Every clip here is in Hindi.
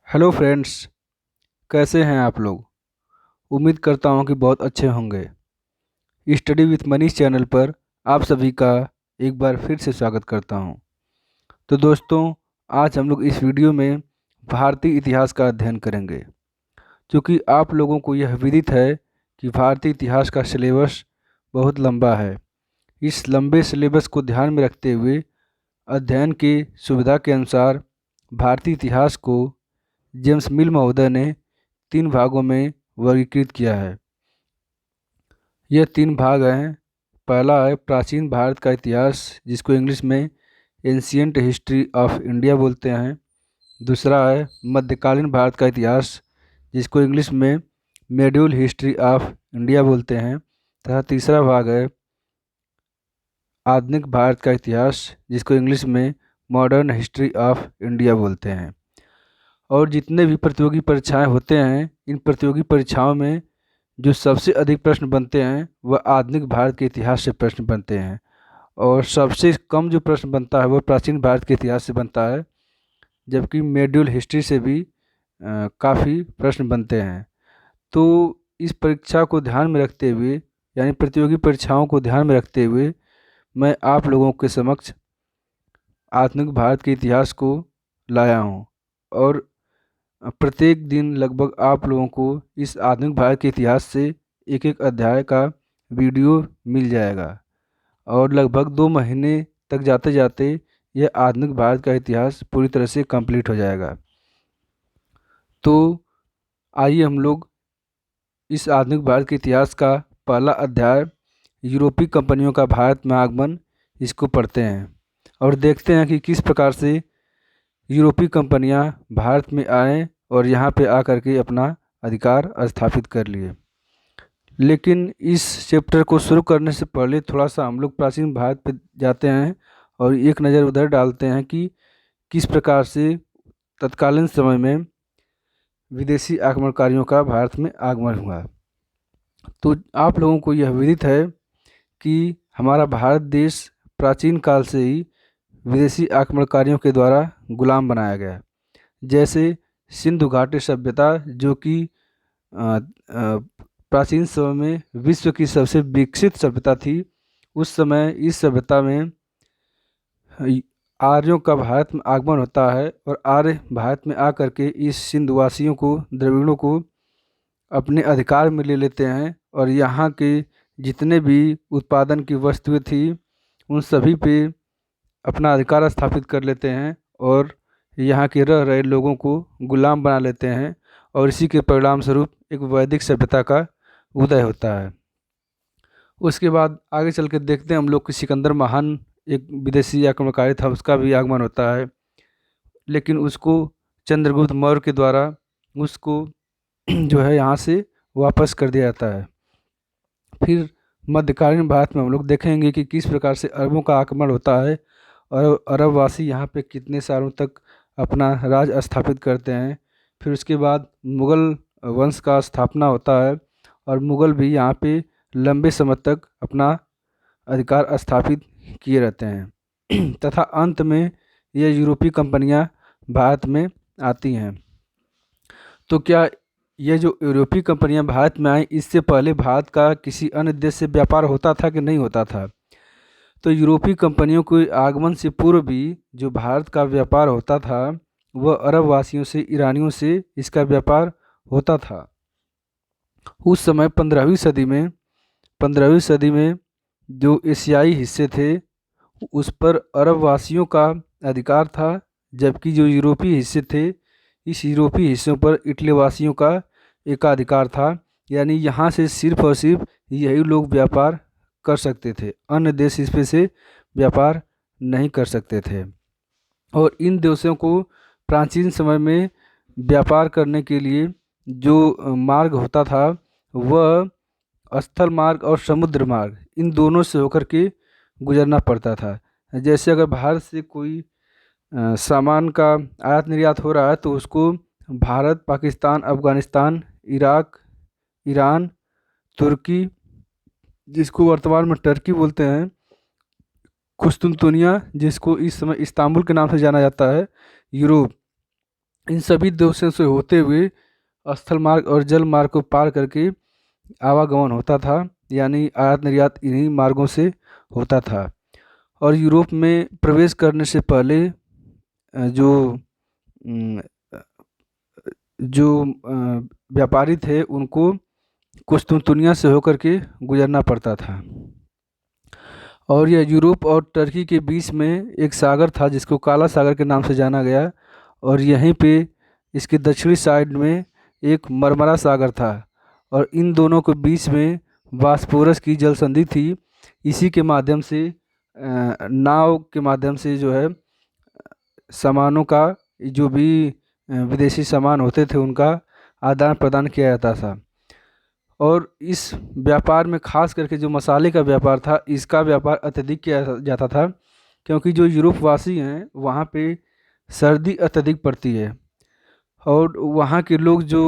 Hello friends. कैसे हैं आप लोग। उम्मीद करता हूं कि बहुत अच्छे होंगे। स्टडी विथ मनीष चैनल पर आप सभी का एक बार फिर से स्वागत करता हूं। तो दोस्तों, आज हम लोग इस वीडियो में भारतीय इतिहास का अध्ययन करेंगे। क्योंकि आप लोगों को यह विदित है कि भारतीय इतिहास का सिलेबस बहुत लंबा है। इस लंबे सिलेबस को ध्यान में रखते हुए अध्ययन की सुविधा के अनुसार भारतीय इतिहास को जेम्स मिल महोदय ने 3 भागों में वर्गीकृत किया है। यह 3 भाग हैं। पहला है प्राचीन भारत का इतिहास, जिसको इंग्लिश में एंशियंट हिस्ट्री ऑफ इंडिया बोलते हैं। दूसरा है मध्यकालीन भारत का इतिहास, जिसको इंग्लिश में मेड्यूल हिस्ट्री ऑफ इंडिया बोलते हैं। तथा तीसरा भाग है आधुनिक भारत का इतिहास, जिसको इंग्लिश में मॉडर्न हिस्ट्री ऑफ इंडिया बोलते हैं। और जितने भी प्रतियोगी परीक्षाएं होते हैं, इन प्रतियोगी परीक्षाओं में जो सबसे अधिक प्रश्न बनते हैं वह आधुनिक भारत के इतिहास से प्रश्न बनते हैं। और सबसे कम जो प्रश्न बनता है वह प्राचीन भारत के इतिहास से बनता है। जबकि मेड्यूल हिस्ट्री से भी काफ़ी प्रश्न बनते हैं। तो इस परीक्षा को ध्यान में रखते हुए, यानी प्रतियोगी परीक्षाओं को ध्यान में रखते हुए, मैं आप लोगों के समक्ष आधुनिक भारत के इतिहास को लाया हूँ। और प्रत्येक दिन लगभग आप लोगों को इस आधुनिक भारत के इतिहास से एक एक अध्याय का वीडियो मिल जाएगा। और लगभग 2 महीने तक जाते जाते यह आधुनिक भारत का इतिहास पूरी तरह से कंप्लीट हो जाएगा। तो आइए हम लोग इस आधुनिक भारत के इतिहास का पहला अध्याय यूरोपीय कंपनियों का भारत में आगमन, इसको पढ़ते हैं और देखते हैं कि किस प्रकार से यूरोपीय कंपनियां भारत में आए और यहाँ पे आकर के अपना अधिकार स्थापित कर लिए। लेकिन इस चैप्टर को शुरू करने से पहले थोड़ा सा हम लोग प्राचीन भारत पे जाते हैं और एक नज़र उधर डालते हैं कि किस प्रकार से तत्कालीन समय में विदेशी आक्रमणकारियों का भारत में आगमन हुआ। तो आप लोगों को यह विदित है कि हमारा भारत देश प्राचीन काल से ही विदेशी आक्रमणकारियों के द्वारा गुलाम बनाया गया। जैसे सिंधु घाटी सभ्यता, जो कि प्राचीन समय में विश्व की सबसे विकसित सभ्यता थी। उस समय इस सभ्यता में आर्यों का भारत में आगमन होता है और आर्य भारत में आकर के इस सिंधुवासियों को, द्रविड़ों को अपने अधिकार में ले लेते हैं और यहाँ के जितने भी उत्पादन की वस्तुएं थी उन सभी पे अपना अधिकार स्थापित कर लेते हैं और यहाँ के रह रहे लोगों को गुलाम बना लेते हैं। और इसी के परिणाम स्वरूप एक वैदिक सभ्यता का उदय होता है। उसके बाद आगे चल के देखते हैं हम लोग कि सिकंदर महान एक विदेशी आक्रमणकारी था, उसका भी आगमन होता है। लेकिन उसको चंद्रगुप्त मौर्य के द्वारा उसको जो है यहाँ से वापस कर दिया जाता है। फिर मध्यकालीन भारत में हम लोग देखेंगे कि किस प्रकार से अरबों का आक्रमण होता है और अरबवासी यहाँ पे कितने सालों तक अपना राज स्थापित करते हैं। फिर उसके बाद मुग़ल वंश का स्थापना होता है और मुग़ल भी यहाँ पे लंबे समय तक अपना अधिकार स्थापित किए रहते हैं तथा अंत में ये यूरोपीय कंपनियाँ भारत में आती हैं। तो क्या ये जो यूरोपीय कंपनियां भारत में आई, इससे पहले भारत का किसी अन्य देश से व्यापार होता था कि नहीं होता था? तो यूरोपीय कंपनियों के आगमन से पूर्व भी जो भारत का व्यापार होता था वह अरब वासियों से, ईरानियों से इसका व्यापार होता था। उस समय 15वीं सदी में जो एशियाई हिस्से थे उस पर अरब वासियों का अधिकार था, जबकि जो यूरोपीय हिस्से थे इस यूरोपीय हिस्सों पर इटली वासियों का एकाधिकार था। यानी यहाँ से सिर्फ और सिर्फ यही लोग व्यापार कर सकते थे, अन्य देश इस पे से व्यापार नहीं कर सकते थे। और इन देशों को प्राचीन समय में व्यापार करने के लिए जो मार्ग होता था वह स्थल मार्ग और समुद्र मार्ग, इन दोनों से होकर के गुजरना पड़ता था। जैसे अगर भारत से कोई सामान का आयात निर्यात हो रहा है तो उसको भारत, पाकिस्तान, अफ़गानिस्तान, इराक, ईरान, तुर्की, जिसको वर्तमान में टर्की बोलते हैं, कुस्तुनतुनिया, जिसको इस समय इस्तांबुल के नाम से जाना जाता है, यूरोप, इन सभी देशों से होते हुए स्थल मार्ग और जल मार्ग को पार करके आवागमन होता था, यानी आयात निर्यात इन्हीं मार्गों से होता था। और यूरोप में प्रवेश करने से पहले अम, जो व्यापारी थे उनको कुस्तुनतुनिया से होकर के गुजरना पड़ता था। और यह यूरोप और टर्की के बीच में एक सागर था जिसको काला सागर के नाम से जाना गया। और यहीं पे इसके दक्षिणी साइड में एक मरमरा सागर था। और इन दोनों के बीच में बास्पोरस की जल संधि थी। इसी के माध्यम से नाव के माध्यम से जो है सामानों का, जो भी विदेशी सामान होते थे उनका आदान प्रदान किया जाता था। और इस व्यापार में खास करके जो मसाले का व्यापार था, इसका व्यापार अत्यधिक किया जाता था, क्योंकि जो यूरोपवासी हैं वहाँ पे सर्दी अत्यधिक पड़ती है। और वहाँ के लोग जो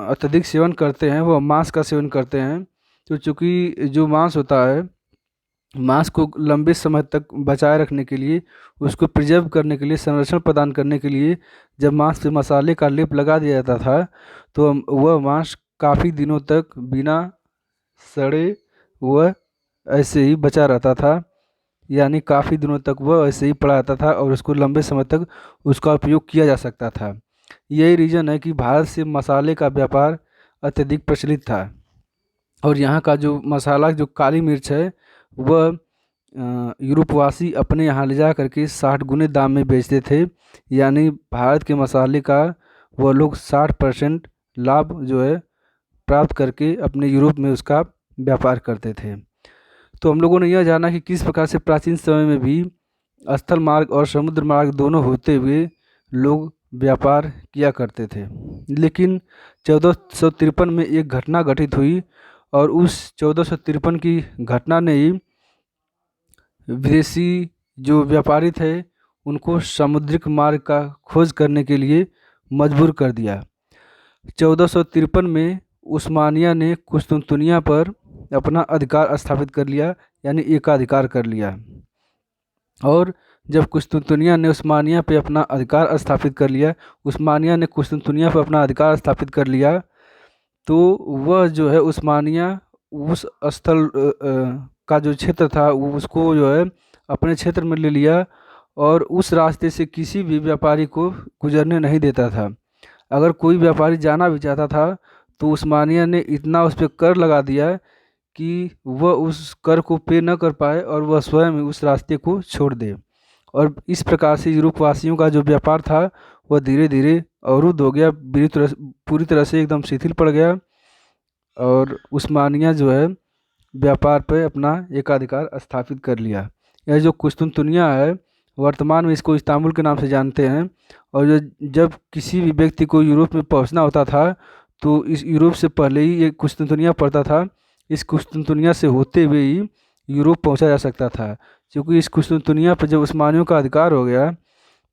अत्यधिक सेवन करते हैं वो मांस का सेवन करते हैं। तो चूँकि जो मांस होता है, मांस को लंबे समय तक बचाए रखने के लिए, उसको प्रिजर्व करने के लिए, संरक्षण प्रदान करने के लिए जब मांस पे मसाले का लेप लगा दिया जाता था तो वह मांस काफ़ी दिनों तक बिना सड़े वह ऐसे ही बचा रहता था। यानी काफ़ी दिनों तक वह ऐसे ही पड़ा रहता था और उसको लंबे समय तक उसका उपयोग किया जा सकता था। यही रीज़न है कि भारत से मसाले का व्यापार अत्यधिक प्रचलित था। और यहाँ का जो मसाला, जो काली मिर्च है, वह यूरोपवासी अपने यहाँ ले जा करके 60 गुने दाम में बेचते थे। यानी भारत के मसाले का वह लोग 60% लाभ जो है प्राप्त करके अपने यूरोप में उसका व्यापार करते थे। तो हम लोगों ने यह जाना कि किस प्रकार से प्राचीन समय में भी स्थल मार्ग और समुद्र मार्ग दोनों होते हुए लोग व्यापार किया करते थे। लेकिन 1453 में एक घटना घटित हुई और उस 1453 की घटना ने ही विदेशी जो व्यापारी थे उनको समुद्रिक मार्ग का खोज करने के लिए मजबूर कर दिया। 1453 में उस्मानिया ने कुस्तुनतुनिया पर अपना अधिकार स्थापित कर लिया, यानी एकाधिकार कर लिया। और जब कुस्तुनतुनिया ने उस्मानिया पे अपना अधिकार स्थापित कर लिया, उस्मानिया ने कुस्तुनतुनिया पर अपना अधिकार स्थापित कर लिया, तो वह जो है उस्मानिया उस स्थल का जो क्षेत्र था वो उसको जो है अपने क्षेत्र में ले लिया और उस रास्ते से किसी भी व्यापारी को गुजरने नहीं देता था। अगर कोई व्यापारी जाना भी चाहता था तो उस्मानिया ने इतना उस पर कर लगा दिया कि वह उस कर को पे न कर पाए और वह स्वयं उस रास्ते को छोड़ दे। और इस प्रकार से यूरोपवासियों का जो व्यापार था वह धीरे धीरे अवरुद्ध हो गया, पूरी तरह से एकदम शिथिल पड़ गया। और उस्मानिया जो है व्यापार पर अपना एकाधिकार स्थापित कर लिया। यह जो कुस्तुनतुनिया है, वर्तमान में इसको इस्तांबुल के नाम से जानते हैं। और जब किसी भी व्यक्ति को यूरोप में पहुंचना होता था तो इस यूरोप से पहले ही ये कुस्तुनतुनिया पड़ता था। इस कुस्तुनतुनिया से होते हुए ही यूरोप पहुंचा जा सकता था। क्योंकि इस कुस्तुनतुनिया पर जब उस्मानियों का अधिकार हो गया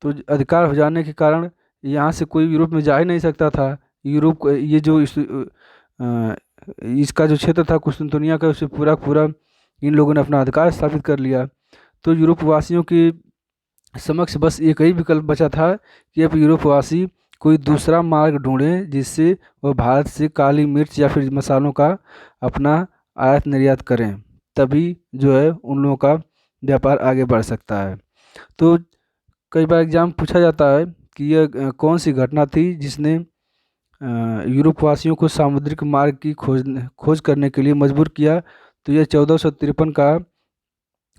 तो अधिकार हो जाने के कारण यहाँ से कोई यूरोप में जा ही नहीं सकता था। ये जो इसका जो क्षेत्र था कुस्तुनतुनिया का, उसे पूरा पूरा इन लोगों ने अपना अधिकार स्थापित कर लिया। तो यूरोपवासियों के समक्ष बस एक ही विकल्प बचा था कि अब यूरोपवासी कोई दूसरा मार्ग ढूंढें जिससे वह भारत से काली मिर्च या फिर मसालों का अपना आयात निर्यात करें, तभी जो है उन लोगों का व्यापार आगे बढ़ सकता है। तो कई बार एग्जाम पूछा जाता है कि यह कौन सी घटना थी जिसने यूरोपवासियों को सामुद्रिक मार्ग की खोज करने के लिए मजबूर किया। तो यह 1453 का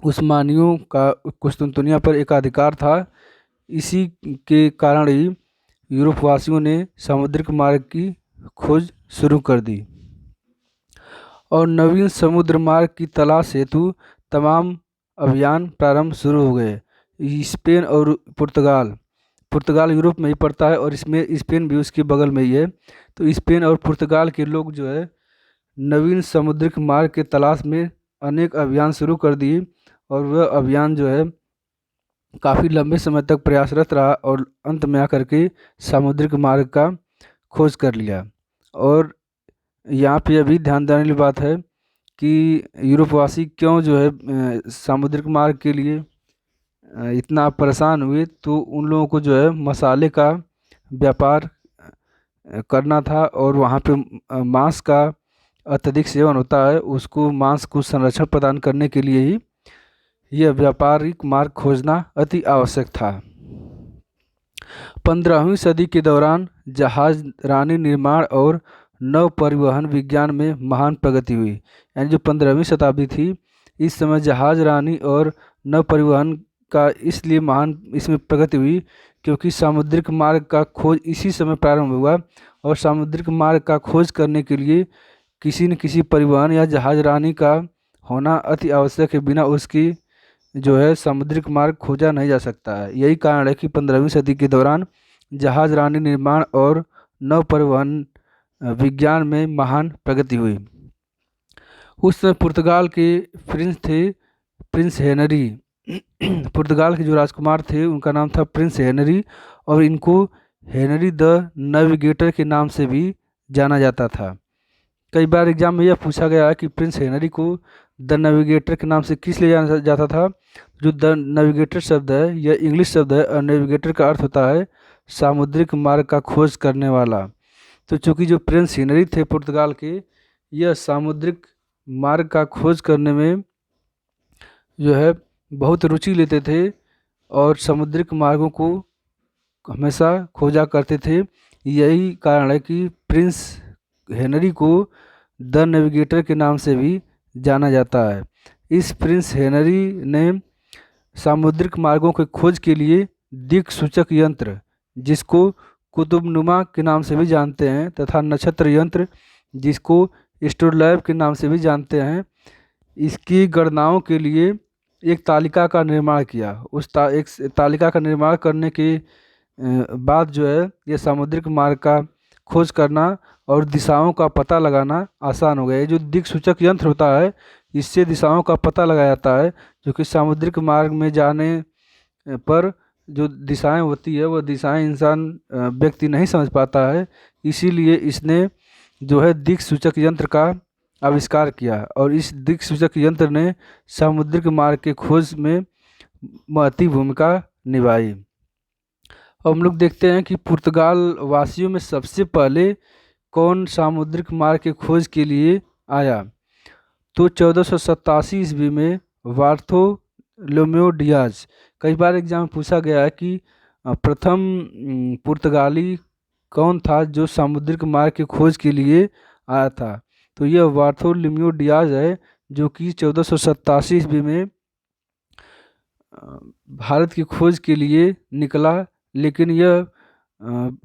उस्मानियों का कुस्तुनतुनिया पर एकाधिकार था। इसी के कारण ही यूरोपवासियों ने सामुद्रिक मार्ग की खोज शुरू कर दी और नवीन समुद्र मार्ग की तलाश हेतु तमाम अभियान प्रारंभ शुरू हो गए। स्पेन और पुर्तगाल, पुर्तगाल यूरोप में ही पड़ता है और इसमें स्पेन भी उसके बगल में ही है। तो स्पेन और पुर्तगाल के लोग जो है नवीन समुद्रिक मार्ग के तलाश में अनेक अभियान शुरू कर दिए। और वह अभियान जो है काफ़ी लंबे समय तक प्रयासरत रहा और अंत में आकर के सामुद्रिक मार्ग का खोज कर लिया। और यहाँ पे अभी ध्यान देने वाली बात है कि यूरोपवासी क्यों जो है सामुद्रिक मार्ग के लिए इतना परेशान हुए। तो उन लोगों को जो है मसाले का व्यापार करना था और वहाँ पे मांस का अत्यधिक सेवन होता है, उसको मांस को संरक्षण प्रदान करने के लिए ही यह व्यापारिक मार्ग खोजना अति आवश्यक था। 15वीं सदी के दौरान जहाज रानी निर्माण और नौ परिवहन विज्ञान में महान प्रगति हुई। यानी जो 15वीं शताब्दी थी, इस समय जहाज रानी और नौ परिवहन का इसलिए महान इसमें प्रगति हुई क्योंकि सामुद्रिक मार्ग का खोज इसी समय प्रारंभ हुआ और सामुद्रिक मार्ग का खोज करने के लिए किसी न किसी परिवहन या जहाज रानी का होना अति आवश्यक है। बिना उसकी जो है सामुद्रिक मार्ग खोजा नहीं जा सकता है। यही कारण है कि 15वीं सदी के दौरान जहाज रानी निर्माण और नौ परिवहन विज्ञान में महान प्रगति हुई। उस समय पुर्तगाल के प्रिंस थे प्रिंस हेनरी। पुर्तगाल के जो राजकुमार थे उनका नाम था प्रिंस हेनरी और इनको हेनरी द नेविगेटर के नाम से भी जाना जाता था। कई बार एग्जाम में यह पूछा गया है कि प्रिंस हेनरी को द नेविगेटर के नाम से किस लिए जाना जाता था। जो द नेविगेटर शब्द है यह इंग्लिश शब्द है और नेविगेटर का अर्थ होता है सामुद्रिक मार्ग का खोज करने वाला। तो चूंकि जो प्रिंस हेनरी थे पुर्तगाल के, यह सामुद्रिक मार्ग का खोज करने में जो है बहुत रुचि लेते थे और समुद्रिक मार्गों को हमेशा खोजा करते थे। यही कारण है कि प्रिंस हेनरी को द नेविगेटर के नाम से भी जाना जाता है। इस प्रिंस हेनरी ने सामुद्रिक मार्गों के खोज के लिए दिक्सूचक यंत्र, जिसको कुतुबनुमा के नाम से भी जानते हैं, तथा नक्षत्र यंत्र, जिसको एस्ट्रोलैब के नाम से भी जानते हैं, इसकी गणनाओं के लिए एक तालिका का निर्माण किया। एक तालिका का निर्माण करने के बाद जो है ये सामुद्रिक मार्ग का खोज करना और दिशाओं का पता लगाना आसान हो गया। ये जो दिक्सूचक यंत्र होता है इससे दिशाओं का पता लगाया जाता है, जो कि सामुद्रिक मार्ग में जाने पर जो दिशाएं होती है वह दिशाएं इंसान व्यक्ति नहीं समझ पाता है। इसीलिए इसने जो है दिक्सूचक यंत्र का आविष्कार किया और इस दिक्सूचक यंत्र ने सामुद्रिक मार्ग के खोज में महती भूमिका निभाई। अब हम लोग देखते हैं कि पुर्तगाल वासियों में सबसे पहले कौन सामुद्रिक मार्ग के खोज के लिए आया। तो 1487 ईस्वी में बार्थोलोमेओ डियाज। कई बार एग्जाम में पूछा गया है कि प्रथम पुर्तगाली कौन था जो सामुद्रिक मार्ग के खोज के लिए आया था। तो यह बार्थोलोमेओ डियाज है, जो कि 1487 ईस्वी में भारत की खोज के लिए निकला, लेकिन यह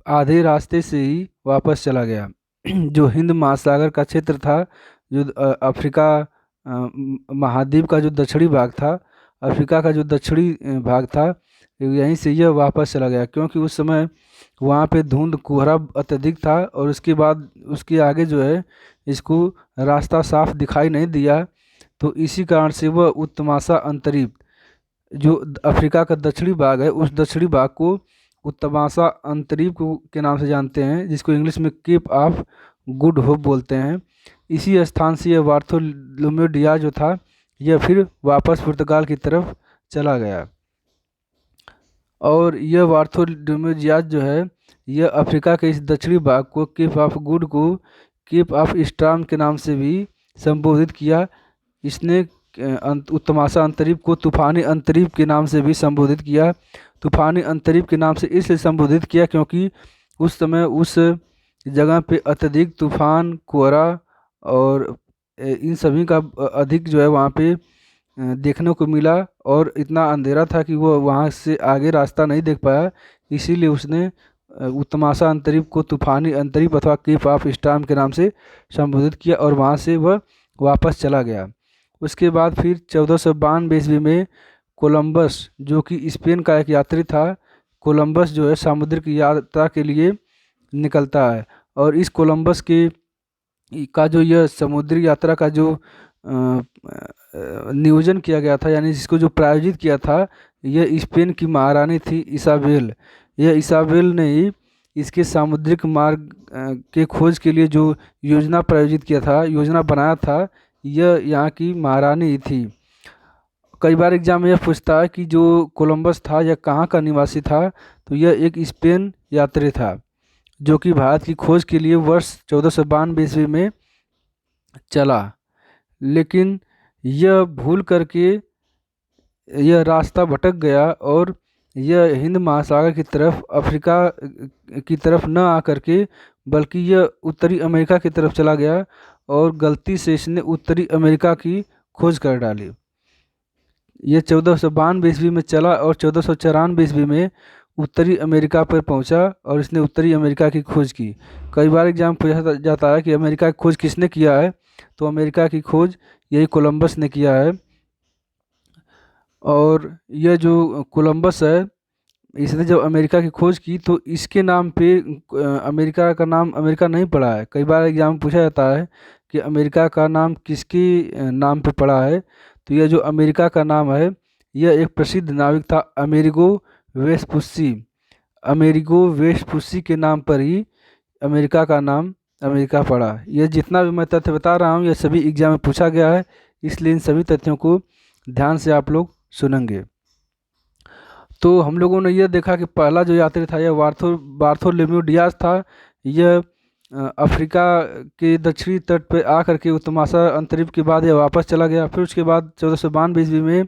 आधे रास्ते से ही वापस चला गया। जो हिंद महासागर का क्षेत्र था, जो अफ्रीका महाद्वीप का जो दक्षिणी भाग था, अफ्रीका का जो दक्षिणी भाग था, यहीं से यह वापस चला गया क्योंकि उस समय वहाँ पे धुंध कोहरा अत्यधिक था और उसके बाद उसके आगे जो है इसको रास्ता साफ दिखाई नहीं दिया। तो इसी कारण से वह उत्तमाशा अंतरीप, जो अफ्रीका का दक्षिणी भाग है, उस दक्षिणी भाग को उत्तमाशा अंतरीप के नाम से जानते हैं, जिसको इंग्लिश में केप ऑफ गुड होप बोलते हैं। इसी स्थान से यह बार्थोलोमेओ डियाज जो था यह फिर वापस पुर्तगाल की तरफ चला गया और यह बार्थोलोमेओ डियाज जो है यह अफ्रीका के इस दक्षिणी भाग को केप ऑफ गुड को केप ऑफ स्ट्राम के नाम से भी संबोधित किया। इसने उत्तमाशा अंतरीप को तूफानी अंतरीप के नाम से भी संबोधित किया। तूफानी अंतरीप के नाम से इसलिए संबोधित किया क्योंकि उस समय उस जगह पे अत्यधिक तूफान, कोहरा और इन सभी का अधिक जो है वहाँ पे देखने को मिला और इतना अंधेरा था कि वो वहाँ से आगे रास्ता नहीं देख पाया। इसीलिए उसने उत्तमाशा अंतरीप को तूफानी अंतरीप अथवा केप ऑफ स्टॉर्म के नाम से संबोधित किया और वहाँ से वह वापस चला गया। उसके बाद फिर 1492 ईस्वी में कोलंबस, जो कि स्पेन का एक यात्री था, कोलंबस जो है सामुद्रिक यात्रा के लिए निकलता है और इस कोलंबस के का जो यह समुद्री यात्रा का जो नियोजन किया गया था, यानी जिसको जो प्रायोजित किया था, यह स्पेन की महारानी थी इसाबेल। यह इसाबेल ने ही इसके सामुद्रिक मार्ग के खोज के लिए जो योजना प्रायोजित किया था, योजना बनाया था, यह यहाँ की महारानी थी। कई बार एग्जाम में यह पूछता है कि जो कोलंबस था यह कहाँ का निवासी था। तो यह एक स्पेन यात्री था जो कि भारत की खोज के लिए वर्ष 1492 ईस्वी में चला, लेकिन यह भूल करके यह रास्ता भटक गया और यह हिंद महासागर की तरफ, अफ्रीका की तरफ न आकर के, बल्कि यह उत्तरी अमेरिका की तरफ चला गया और गलती से इसने उत्तरी अमेरिका की खोज कर डाली। यह 1492 ईस्वी में चला और 1494 ईस्वी में उत्तरी अमेरिका पर पहुंचा और इसने उत्तरी अमेरिका की खोज की। कई बार एग्जाम पूछा जाता है कि अमेरिका की खोज किसने किया है, तो अमेरिका की खोज यही कोलंबस ने किया है। और यह जो कोलंबस है, इसने जब अमेरिका की खोज की तो इसके नाम पे अमेरिका का नाम अमेरिका नहीं पड़ा है। कई बार एग्जाम में पूछा जाता है कि अमेरिका का नाम किसके नाम पे पड़ा है, तो यह जो अमेरिका का नाम है यह एक प्रसिद्ध नाविक था, अमेरिगो वेस्पुस्सी। अमेरिगो वेस्पुस्सी के नाम पर ही अमेरिका का नाम अमेरिका पड़ा। यह जितना भी मैं तथ्य बता रहा हूँ यह सभी एग्जाम में पूछा गया है, इसलिए इन सभी तथ्यों को ध्यान से आप लोग सुनेंगे। तो हम लोगों ने यह देखा कि पहला जो यात्री था यह बार्थोलोम्यू डियाज था। यह अफ्रीका के दक्षिणी तट पर आकर के उत्तमाशा अंतरिक्ष के बाद यह वापस चला गया। फिर उसके बाद 1492 ईस्वी में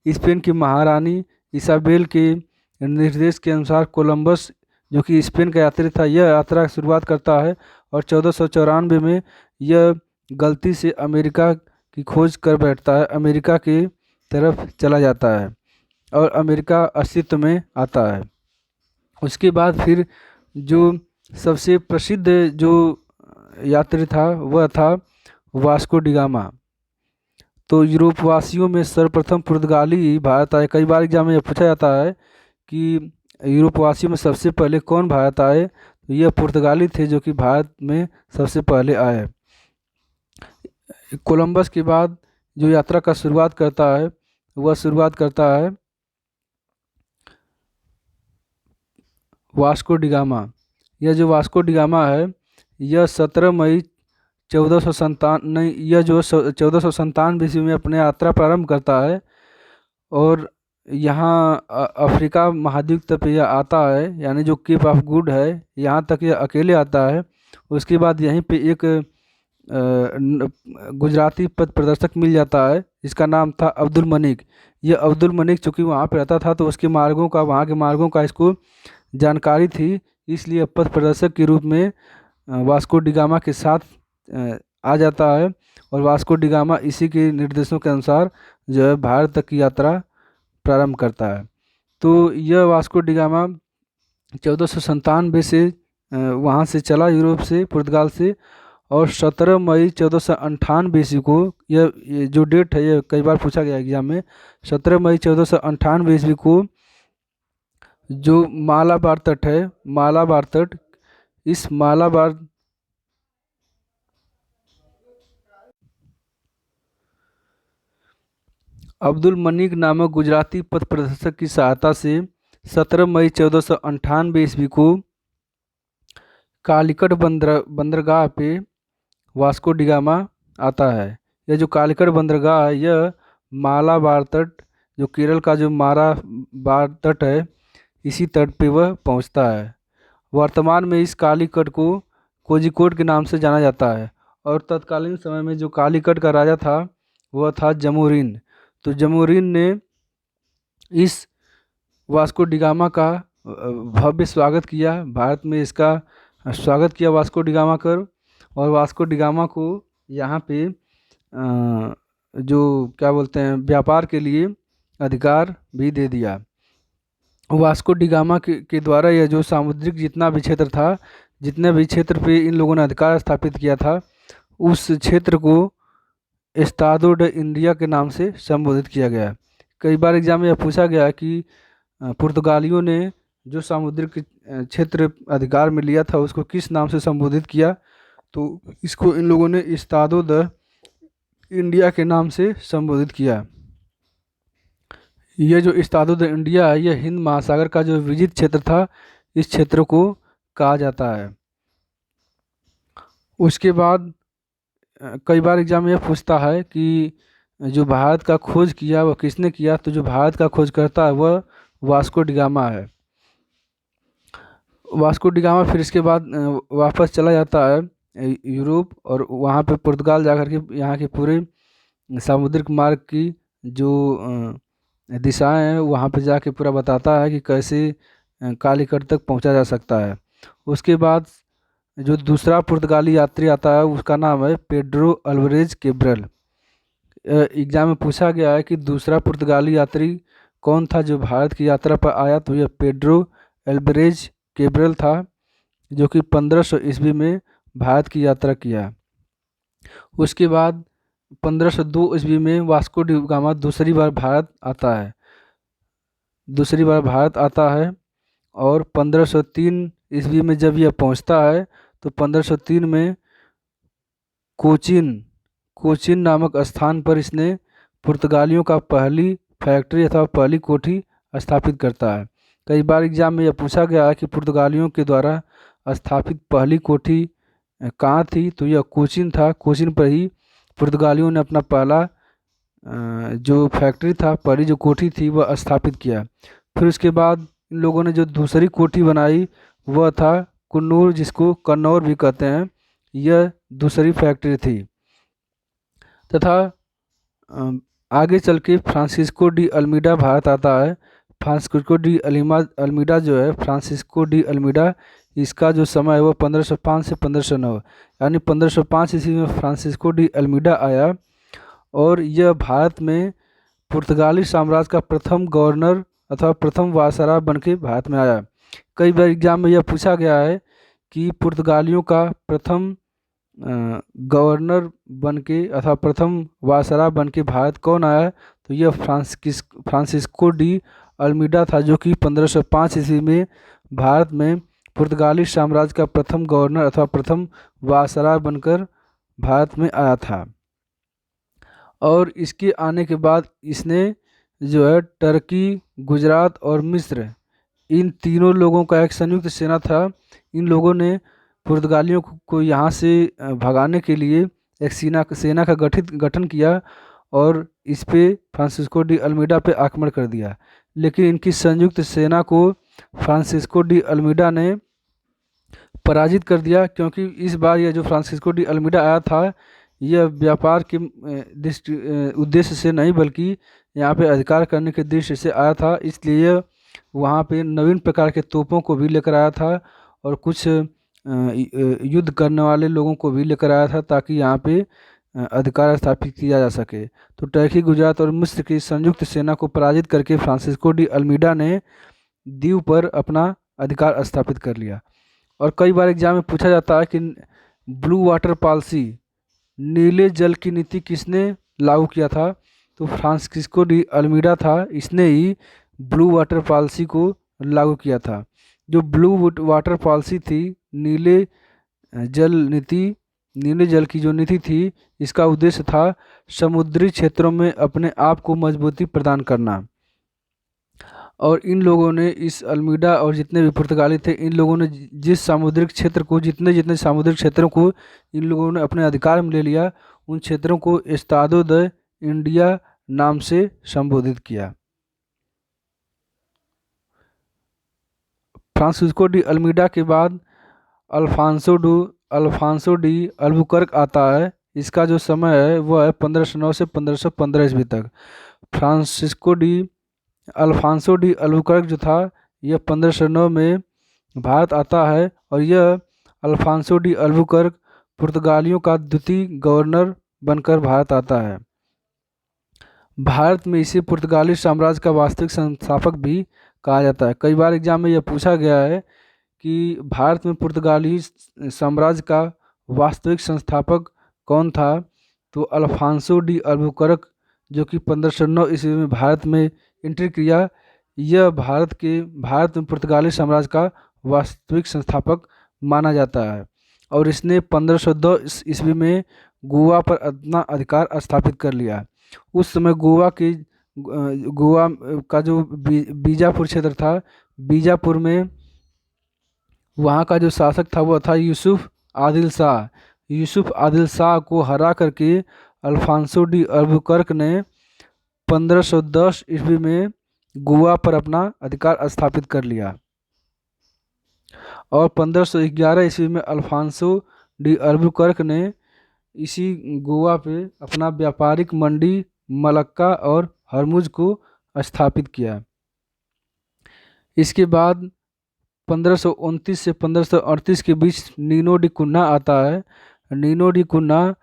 स्पेन की महारानी इसाबेल के निर्देश के अनुसार कोलंबस, जो कि स्पेन का यात्री था, यह यात्रा की शुरुआत करता है और 1494 में यह गलती से अमेरिका की खोज कर बैठता है, अमेरिका की तरफ चला जाता है और अमेरिका अस्तित्व में आता है। उसके बाद फिर जो सबसे प्रसिद्ध जो यात्री था वह था वास्को डिगामा। तो यूरोपवासियों में सर्वप्रथम पुर्तगाली भारत आए। कई बार एग्जाम में यह पूछा जाता है कि यूरोपवासियों में सबसे पहले कौन भारत आए, तो यह पुर्तगाली थे जो कि भारत में सबसे पहले आए। कोलंबस के बाद जो यात्रा का शुरुआत करता है वह शुरुआत करता है वास्को डिगामा। यह जो वास्को डिगामा है यह 17 मई 1457 नहीं यह जो 1497 ईस्वी में अपने यात्रा प्रारंभ करता है और यहाँ अफ्रीका महाद्वीप तक यह आता है, यानी जो केप ऑफ गुड है यहाँ तक यह अकेले आता है। उसके बाद यहीं पे एक गुजराती पथ प्रदर्शक मिल जाता है जिसका नाम था अब्दुल मनिक। यह अब्दुल मनिक चूँकि वहाँ पे रहता था तो उसके मार्गों का, वहाँ के मार्गों का इसको जानकारी थी, इसलिए पथ प्रदर्शक के रूप में वास्को डिगामा के साथ आ जाता है और वास्को डिगामा इसी के निर्देशों के अनुसार जो है भारत तक की यात्रा प्रारंभ करता है। तो यह वास्को डिगामा 1497 से वहाँ से चला यूरोप से, पुर्तगाल से, और 17 मई 1498 ईस्वी को ये जो डेट है ये कई बार पूछा गया एग्जाम में। 17 मई 1498 ईस्वी को जो मालाबार तट है, मालाबार तट, इस मालाबार अब्दुल मनिक नामक गुजराती पथ प्रदर्शक की सहायता से 17 मई 1498 ईस्वी को कालीकट बंदरगाह पे वास्को डिगामा आता है। यह जो कालीकट बंदरगाह है यह मालाबार तट, जो केरल का जो मालाबार तट है, इसी तट पे वह पहुंचता है। वर्तमान में इस कालीकट को कोझिकोड के नाम से जाना जाता है और तत्कालीन समय में जो कालीकट का राजा था वह था जमोरिन। तो जमोरिन ने इस वास्को डिगामा का भव्य स्वागत किया, भारत में इसका स्वागत किया वास्को डिगामा कर, और वास्को डिगामा को यहाँ पे जो क्या बोलते हैं व्यापार के लिए अधिकार भी दे दिया। वास्को डिगामा के द्वारा यह जो सामुद्रिक जितना भी क्षेत्र था, जितने भी क्षेत्र पे इन लोगों ने अधिकार स्थापित किया था, उस क्षेत्र को एस्तादो डे इंडिया के नाम से संबोधित किया गया। कई बार एग्जाम में यह पूछा गया कि पुर्तगालियों ने जो सामुद्रिक क्षेत्र अधिकार में लिया था उसको किस नाम से संबोधित किया, तो इसको इन लोगों ने एस्तादो द इंडिया के नाम से संबोधित किया। यह जो एस्तादो द इंडिया है यह हिंद महासागर का जो विजित क्षेत्र था, इस क्षेत्र को कहा जाता है। उसके बाद कई बार एग्जाम में यह पूछता है कि जो भारत का खोज किया वह किसने किया? तो जो भारत का खोज करता है वह वास्को डिगामा है। वास्को डिगामा फिर इसके बाद वापस चला जाता है यूरोप, और वहाँ पे पुर्तगाल जाकर के यहाँ के पूरे सामुद्रिक मार्ग की जो दिशाएं हैं वहाँ पे जाके पूरा बताता है कि कैसे कालीकट तक पहुँचा जा सकता है। उसके बाद जो दूसरा पुर्तगाली यात्री आता है उसका नाम है पेड्रो अल्वारेज कैब्रल। एग्जाम में पूछा गया है कि दूसरा पुर्तगाली यात्री कौन था जो भारत की यात्रा पर आया, तो यह पेड्रो अल्वारेज कैब्रल था, जो कि 1500 ईस्वी में भारत की यात्रा किया। उसके बाद 1502 ईस्वी में वास्को डी गामा दूसरी बार भारत आता है, और 1503 ईस्वी में जब यह पहुंचता है तो 1503 में कोचिन कोचिन नामक स्थान पर इसने पुर्तगालियों का पहली फैक्ट्री अथवा पहली कोठी स्थापित करता है। कई बार एग्जाम में यह पूछा गया है कि पुर्तगालियों के द्वारा स्थापित पहली कोठी कहाँ थी, तो यह कोचिन था। कोचिन पर ही पुर्तगालियों ने अपना पहला जो फैक्ट्री था, पहली जो कोठी थी वह स्थापित किया। फिर उसके बाद इन लोगों ने जो दूसरी कोठी बनाई वह था कुन्नूर, जिसको कन्नौर भी कहते हैं। यह दूसरी फैक्ट्री थी। तथा आगे चल के फ्रांसिस्को डी अल्मीडा भारत आता है। फ्रांसिस्को डी अल्मीडा जो है, फ्रांसिस्को डी अल्मीडा, इसका जो समय है वह 1505 से 1509, यानी 1505 ईस्वी में फ्रांसिस्को डी अल्मीडा आया, और यह भारत में पुर्तगाली साम्राज्य का प्रथम गवर्नर अथवा प्रथम वायसराय बन के भारत में आया। कई बार एग्जाम में यह पूछा गया है कि पुर्तगालियों का प्रथम गवर्नर बन के अथवा प्रथम वायसराय बन के भारत कौन आया, तो यह फ्रांसिस्को डी अल्मीडा था, जो कि 1505 ईस्वी में भारत में पुर्तगाली साम्राज्य का प्रथम गवर्नर अथवा प्रथम वायसराय बनकर भारत में आया था। और इसके आने के बाद इसने जो है टर्की, गुजरात और मिस्र, इन तीनों लोगों का एक संयुक्त सेना था। इन लोगों ने पुर्तगालियों को यहाँ से भगाने के लिए एक सेना का गठन किया, और इस पे फ्रांसिस्को डी अल्मीडा पे आक्रमण कर दिया। लेकिन इनकी संयुक्त सेना को फ्रांसिस्को डी अल्मीडा ने पराजित कर दिया, क्योंकि इस बार यह जो फ्रांसिस्को डी अल्मीडा आया था यह व्यापार के उद्देश्य से नहीं, बल्कि यहाँ पे अधिकार करने के उद्देश्य से आया था। इसलिए वहाँ पे नवीन प्रकार के तोपों को भी लेकर आया था, और कुछ युद्ध करने वाले लोगों को भी लेकर आया था, ताकि यहाँ पे अधिकार स्थापित किया जा सके। तो टर्की, गुजरात और मिस्र की संयुक्त सेना को पराजित करके फ्रांसिस्को डी अल्मीडा ने द्वीप पर अपना अधिकार स्थापित कर लिया। और कई बार एग्जाम में पूछा जाता है कि ब्लू वाटर पॉलिसी, नीले जल की नीति किसने लागू किया था, तो फ्रांसिस्को डी अल्मीडा था, इसने ही ब्लू वाटर पॉलिसी को लागू किया था। जो ब्लू वाटर पॉलिसी थी, नीले जल की जो नीति थी, इसका उद्देश्य था समुद्री क्षेत्रों में अपने आप को मजबूती प्रदान करना। और इन लोगों ने, इस अल्मीडा और जितने भी पुर्तगाली थे, इन लोगों ने जिस सामुद्रिक क्षेत्र को, जितने सामुद्रिक क्षेत्रों को इन लोगों ने अपने अधिकार में ले लिया, उन क्षेत्रों को एस्तादो द इंडिया नाम से संबोधित किया। फ्रांसिस्को डी अल्मीडा के बाद अल्फांसो डी अल्बुकर्क आता है। इसका जो समय है वह है 1509 से 1515 ईस्वी तक। अल्फांसो डी अल्बुकर्क जो था, यह 1509 में भारत आता है, और यह अल्फांसो डी अल्बुकर्क पुर्तगालियों का द्वितीय गवर्नर बनकर भारत आता है। भारत में इसे पुर्तगाली साम्राज्य का वास्तविक संस्थापक भी कहा जाता है। कई बार एग्जाम में यह पूछा गया है कि भारत में पुर्तगाली साम्राज्य का वास्तविक संस्थापक कौन था, तो अल्फांसो डी अल्बुकर्क, जो कि 1509 ईस्वी में भारत में एंट्री किया, यह भारत में पुर्तगाली साम्राज्य का वास्तविक संस्थापक माना जाता है। और इसने 1502 ईस्वी में गोवा पर अपना अधिकार स्थापित कर लिया। उस समय गोवा का जो बीजापुर क्षेत्र था, बीजापुर में वहाँ का जो शासक था वह था यूसुफ आदिल शाह। यूसुफ आदिल शाह को हरा करके अल्फांसो डी अल्बुकर्क ने 1510 ईस्वी में गोवा पर अपना अधिकार स्थापित कर लिया और 1511 ईस्वी में अल्फांसो डी अल्बुकर्क ने इसी गोवा पे अपना व्यापारिक मंडी मलक्का और हरमुज को स्थापित किया। इसके बाद 1529 से 1538 के बीच नीनो डी कुन्हा आता है। नीनो डी कुन्हा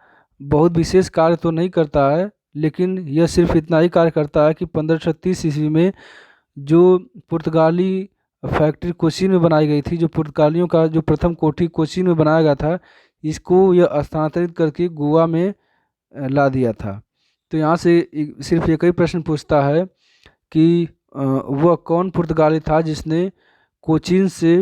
बहुत विशेष कार्य तो नहीं करता है, लेकिन यह सिर्फ इतना ही कार्य करता है कि 1536 ईस्वी में जो पुर्तगाली फैक्ट्री कोचीन में बनाई गई थी, जो पुर्तगालियों का जो प्रथम कोठी कोचीन में बनाया गया था, इसको यह स्थानांतरित करके गोवा में ला दिया था। तो यहाँ से सिर्फ एक ही प्रश्न पूछता है कि वह कौन पुर्तगाली था जिसने कोचीन से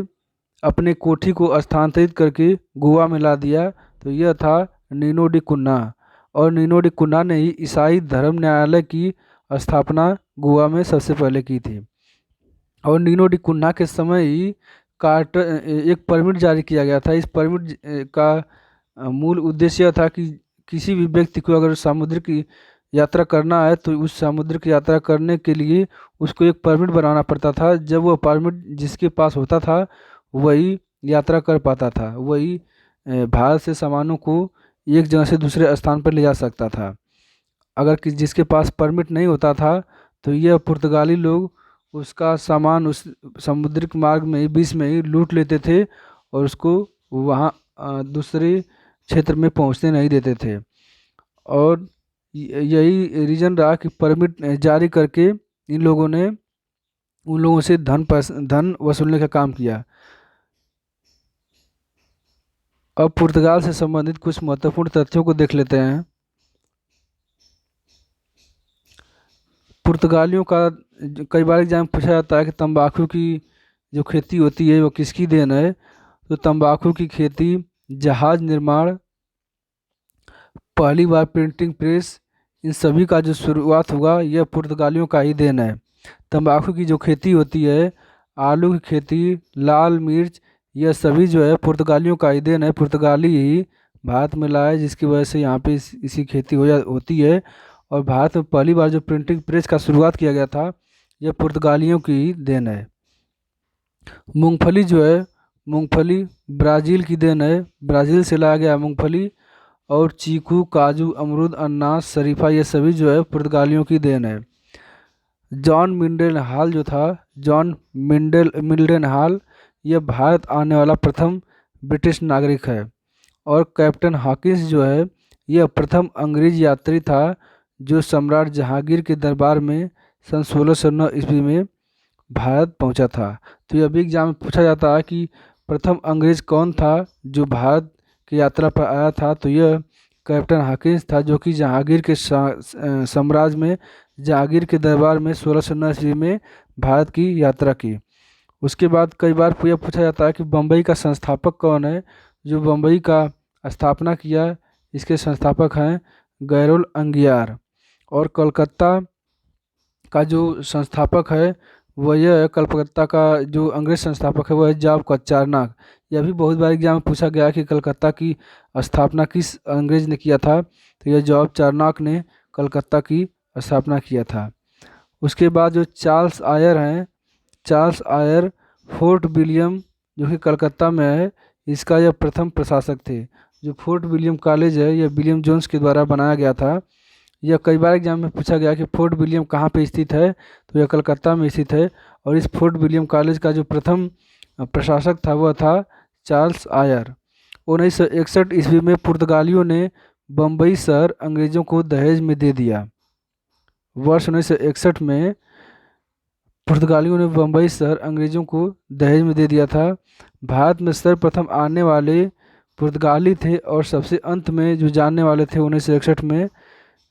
अपने कोठी को स्थानांतरित करके गोवा में ला दिया। तो यह था नीनो डी कुन्हा, और नीनो डी कुन्हा ने ही ईसाई धर्म न्यायालय की स्थापना गोवा में सबसे पहले की थी। और नीनो डी कुन्हा के समय ही एक परमिट जारी किया गया था। इस परमिट का मूल उद्देश्य था कि किसी भी व्यक्ति को अगर समुद्र की यात्रा करना है तो उस समुद्र की यात्रा करने के लिए उसको एक परमिट बनाना पड़ता था। जब वह परमिट जिसके पास होता था वही यात्रा कर पाता था, वही भारत से सामानों को एक जगह से दूसरे स्थान पर ले जा सकता था। अगर जिसके पास परमिट नहीं होता था तो यह पुर्तगाली लोग उसका सामान उस समुद्रिक मार्ग में ही बीच में ही लूट लेते थे और उसको वहाँ दूसरे क्षेत्र में पहुँचने नहीं देते थे। और यही रीज़न रहा कि परमिट जारी करके इन लोगों ने उन लोगों से धन वसूलने का काम किया। अब पुर्तगाल से संबंधित कुछ महत्वपूर्ण तथ्यों को देख लेते हैं। पुर्तगालियों का कई बार एग्जाम पूछा जाता है कि तंबाकू की जो खेती होती है वो किसकी देन है। तो तंबाकू की खेती, जहाज निर्माण, पहली बार प्रिंटिंग प्रेस, इन सभी का जो शुरुआत हुआ यह पुर्तगालियों का ही देन है। तंबाकू की जो खेती होती है, आलू की खेती, लाल मिर्च, यह सभी जो है पुर्तगालियों का ही देन है। पुर्तगाली ही भारत में लाए जिसकी वजह से यहाँ पे इसी खेती होती है। और भारत में पहली बार जो प्रिंटिंग प्रेस का शुरुआत किया गया था यह पुर्तगालियों की ही देन है। मूंगफली जो है, मूंगफली ब्राज़ील की देन है, ब्राज़ील से लाया गया मूंगफली। और चीकू, काजू, अमरूद, अनानास, शरीफा, ये सभी जो है पुर्तगालियों की देन है। जॉन मिल्डन जो था, जॉन मिल्डन यह भारत आने वाला प्रथम ब्रिटिश नागरिक है। और कैप्टन हॉकिंस जो है यह प्रथम अंग्रेज यात्री था जो सम्राट जहांगीर के दरबार में सन 1609 ईस्वी में भारत पहुंचा था। तो यह भी एग्जाम में पूछा जाता है कि प्रथम अंग्रेज कौन था जो भारत की यात्रा पर आया था। तो यह कैप्टन हॉकिंस था जो कि जहांगीर के साम्राज्य में, जहांगीर के दरबार में 1609 ईस्वी में भारत की यात्रा की। उसके बाद कई बार यह पूछा जाता है कि बम्बई का संस्थापक कौन है। जो बम्बई का स्थापना किया इसके संस्थापक हैं गैरोल अंगियार। और कलकत्ता का जो संस्थापक है वह यह, कलकत्ता का जो अंग्रेज संस्थापक है वह है जॉब चारनाक। यह भी बहुत बार एग्जाम में पूछा गया कि कलकत्ता की स्थापना किस अंग्रेज ने किया था। तो यह जॉब चारनाक ने कलकत्ता की स्थापना किया था। उसके बाद जो चार्ल्स आयर हैं, चार्ल्स आयर फोर्ट विलियम जो कि कलकत्ता में है, इसका यह प्रथम प्रशासक थे। जो फोर्ट विलियम कॉलेज है यह विलियम जोन्स के द्वारा बनाया गया था। यह कई बार एग्जाम में पूछा गया कि फोर्ट विलियम कहाँ पे स्थित है। तो यह कलकत्ता में स्थित है। और इस फोर्ट विलियम कॉलेज का जो प्रथम प्रशासक था वह था चार्ल्स आयर। 1961 ईस्वी में पुर्तगालियों ने बम्बई शहर अंग्रेज़ों को दहेज में दे दिया। वर्ष 1961 में पुर्तगालियों ने बम्बई शहर अंग्रेज़ों को दहेज में दे दिया था। भारत में सर्वप्रथम आने वाले पुर्तगाली थे और सबसे अंत में जो जानने वाले थे 1961 में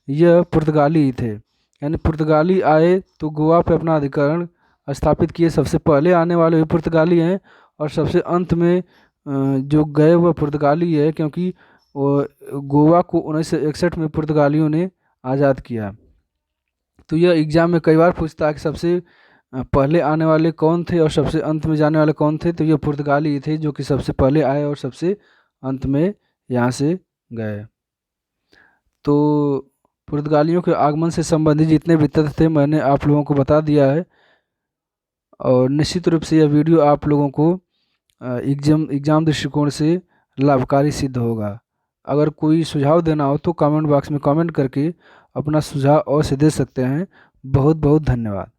यह पुर्तगाली ही थे। यानी पुर्तगाली आए तो गोवा पे अपना अधिकरण स्थापित किए। सबसे पहले आने वाले भी पुर्तगाली हैं और सबसे अंत में जो गए वह पुर्तगाली है, क्योंकि गोवा को 1961 में पुर्तगालियों ने आज़ाद किया। तो यह एग्ज़ाम में कई बार पूछता है कि सबसे पहले आने वाले कौन थे और सबसे अंत में जाने वाले कौन थे। तो ये पुर्तगाली ही थे जो कि सबसे पहले आए और सबसे अंत में यहाँ से गए। तो पुर्तगालियों के आगमन से संबंधित जितने भी तथ्य थे मैंने आप लोगों को बता दिया है, और निश्चित रूप से यह वीडियो आप लोगों को एग्ज़ाम दृष्टिकोण से लाभकारी सिद्ध होगा। अगर कोई सुझाव देना हो तो कमेंट बॉक्स में कमेंट करके अपना सुझाव अवश्य दे सकते हैं। बहुत बहुत धन्यवाद।